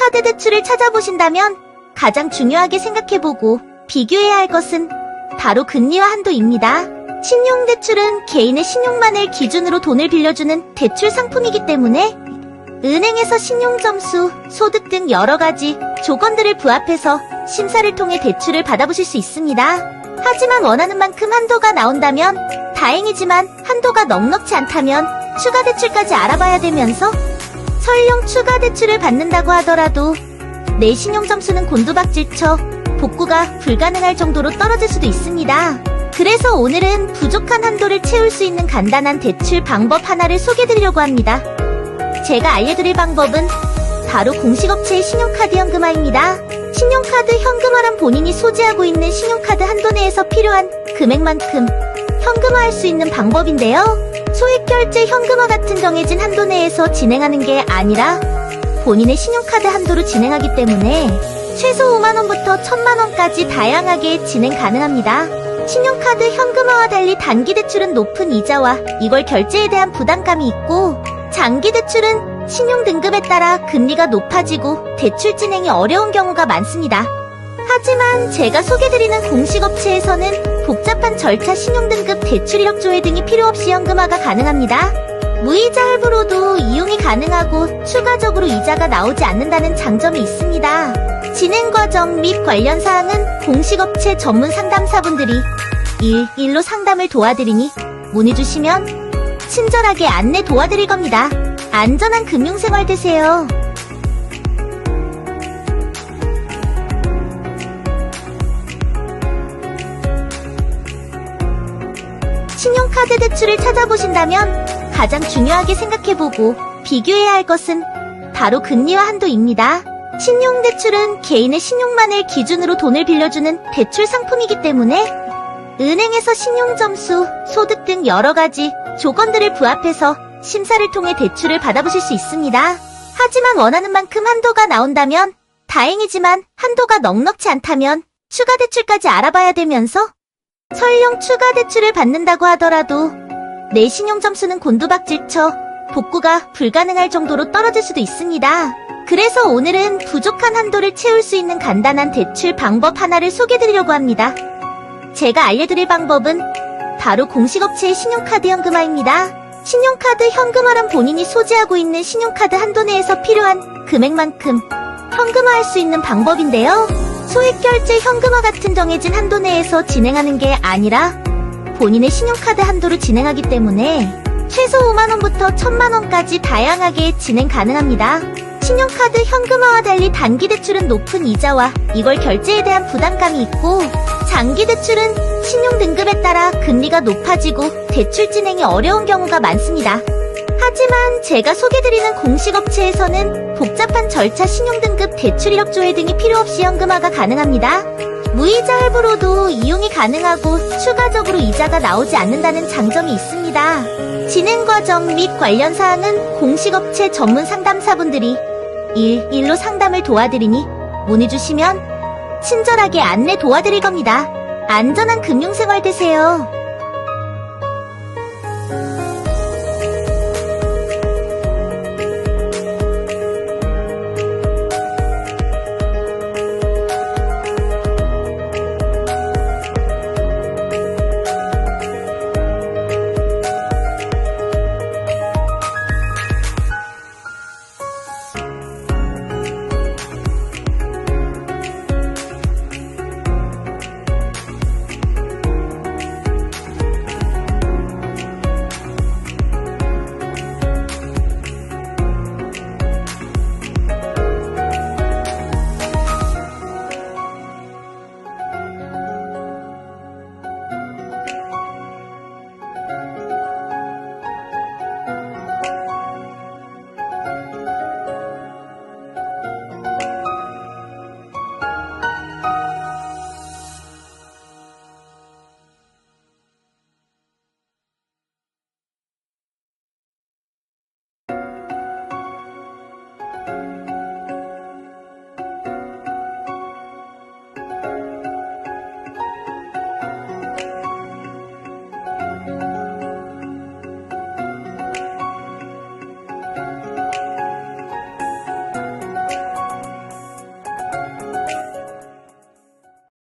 신용카드 대출을 찾아보신다면 가장 중요하게 생각해보고 비교해야 할 것은 바로 금리와 한도입니다. 신용대출은 개인의 신용만을 기준으로 돈을 빌려주는 대출 상품이기 때문에 은행에서 신용점수, 소득 등 여러 가지 조건들을 부합해서 심사를 통해 대출을 받아보실 수 있습니다. 하지만 원하는 만큼 한도가 나온다면 다행이지만 한도가 넉넉지 않다면 추가 대출까지 알아봐야 되면서 설령 추가 대출을 받는다고 하더라도 내 신용점수는 곤두박질쳐 복구가 불가능할 정도로 떨어질 수도 있습니다. 그래서 오늘은 부족한 한도를 채울 수 있는 간단한 대출 방법 하나를 소개해드리려고 합니다. 제가 알려드릴 방법은 바로 공식업체의 신용카드 현금화입니다. 신용카드 현금화란 본인이 소지하고 있는 신용카드 한도 내에서 필요한 금액만큼 현금화할 수 있는 방법인데요. 소액결제 현금화 같은 정해진 한도 내에서 진행하는 게 아니라 본인의 신용카드 한도로 진행하기 때문에 최소 5만원부터 1000만원까지 다양하게 진행 가능합니다. 신용카드 현금화와 달리 단기대출은 높은 이자와 이월 결제에 대한 부담감이 있고 장기대출은 신용등급에 따라 금리가 높아지고 대출 진행이 어려운 경우가 많습니다. 하지만 제가 소개드리는 공식업체에서는 복잡한 절차 신용등급 대출 이력 조회 등이 필요 없이 현금화가 가능합니다. 무이자 할부로도 이용이 가능하고 추가적으로 이자가 나오지 않는다는 장점이 있습니다. 진행 과정 및 관련 사항은 공식업체 전문 상담사분들이 일일로 상담을 도와드리니 문의 주시면 친절하게 안내 도와드릴 겁니다. 안전한 금융생활 되세요. 신용카드 대출을 찾아보신다면 가장 중요하게 생각해보고 비교해야 할 것은 바로 금리와 한도입니다. 신용대출은 개인의 신용만을 기준으로 돈을 빌려주는 대출 상품이기 때문에 은행에서 신용점수, 소득 등 여러 가지 조건들을 부합해서 심사를 통해 대출을 받아보실 수 있습니다. 하지만 원하는 만큼 한도가 나온다면 다행이지만 한도가 넉넉지 않다면 추가 대출까지 알아봐야 되면서 설령 추가 대출을 받는다고 하더라도 내 신용점수는 곤두박질쳐 복구가 불가능할 정도로 떨어질 수도 있습니다. 그래서 오늘은 부족한 한도를 채울 수 있는 간단한 대출 방법 하나를 소개해드리려고 합니다. 제가 알려드릴 방법은 바로 공식업체의 신용카드 현금화입니다. 신용카드 현금화란 본인이 소지하고 있는 신용카드 한도 내에서 필요한 금액만큼 현금화할 수 있는 방법인데요. 소액결제 현금화 같은 정해진 한도 내에서 진행하는 게 아니라 본인의 신용카드 한도로 진행하기 때문에 최소 5만원부터 1000만원까지 다양하게 진행 가능합니다. 신용카드 현금화와 달리 단기대출은 높은 이자와 이월 결제에 대한 부담감이 있고 장기대출은 신용등급에 따라 금리가 높아지고 대출 진행이 어려운 경우가 많습니다. 하지만 제가 소개드리는 공식업체에서는 복잡한 절차 신용등급 대출 이력 조회 등이 필요 없이 현금화가 가능합니다. 무이자 할부로도 이용이 가능하고 추가적으로 이자가 나오지 않는다는 장점이 있습니다. 진행 과정 및 관련 사항은 공식업체 전문 상담사분들이 일일로 상담을 도와드리니 문의 주시면 친절하게 안내 도와드릴 겁니다. 안전한 금융생활 되세요.